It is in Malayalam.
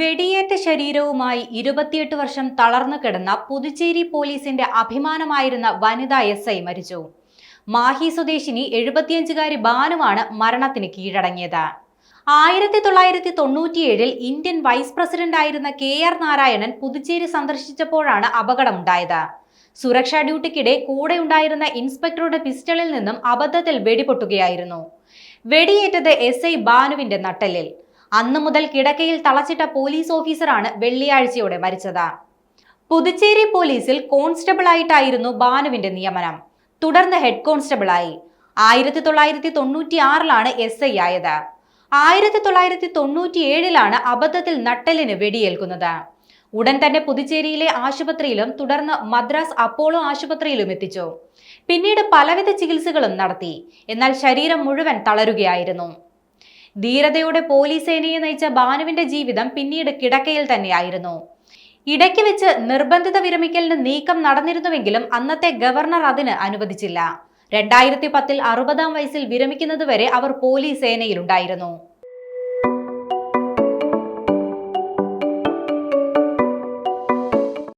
വെടിയേറ്റ ശരീരവുമായി 28 വർഷം തളർന്നു കിടന്ന പുതുച്ചേരി പോലീസിന്റെ അഭിമാനമായിരുന്ന വനിതാ SI മരിച്ചു. മാഹി സ്വദേശിനി 75-കാരി ബാനുവാണ് മരണത്തിന് കീഴടങ്ങിയത്. 1997-ൽ ഇന്ത്യൻ വൈസ് പ്രസിഡന്റ് ആയിരുന്ന KR നാരായണൻ പുതുച്ചേരി സന്ദർശിച്ചപ്പോഴാണ് അപകടമുണ്ടായത്. സുരക്ഷാ ഡ്യൂട്ടിക്കിടെ കൂടെയുണ്ടായിരുന്ന ഇൻസ്പെക്ടറുടെ പിസ്റ്റളിൽ നിന്നും അബദ്ധത്തിൽ വെടിപൊട്ടുകയായിരുന്നു. വെടിയേറ്റത് SI ബാനുവിന്റെ നട്ടെല്ലിൽ. അന്നു മുതൽ കിടക്കയിൽ തളച്ചിട്ട പോലീസ് ഓഫീസറാണ് വെള്ളിയാഴ്ചയോടെ മരിച്ചത്. പുതുച്ചേരി പോലീസിൽ കോൺസ്റ്റബിൾ ആയിട്ടായിരുന്നു ബാനുവിന്റെ നിയമനം. തുടർന്ന് ഹെഡ് കോൺസ്റ്റബിളായി. 1996-ലാണ് SI ആയത്. 1997-ലാണ് അബദ്ധത്തിൽ നട്ടെല്ലിന് വെടിയേൽക്കുന്നത്. ഉടൻ തന്നെ പുതുച്ചേരിയിലെ ആശുപത്രിയിലും തുടർന്ന് മദ്രാസ് അപ്പോളോ ആശുപത്രിയിലും എത്തിച്ചു. പിന്നീട് പലവിധ ചികിത്സകളും നടത്തി. എന്നാൽ ശരീരം മുഴുവൻ തളരുകയായിരുന്നു. ധീരതയോടെ പോലീസ് സേനയെ നയിച്ച ബാനുവിന്റെ ജീവിതം പിന്നീട് കിടക്കയിൽ തന്നെയായിരുന്നു. ഇടയ്ക്ക് വെച്ച് നിർബന്ധിത വിരമിക്കലിന് നീക്കം നടന്നിരുന്നുവെങ്കിലും അന്നത്തെ ഗവർണർ അതിന് അനുവദിച്ചില്ല. 2010-ൽ 60-ാം വയസ്സിൽ വിരമിക്കുന്നതുവരെ അവർ പോലീസ് സേനയിലുണ്ടായിരുന്നു.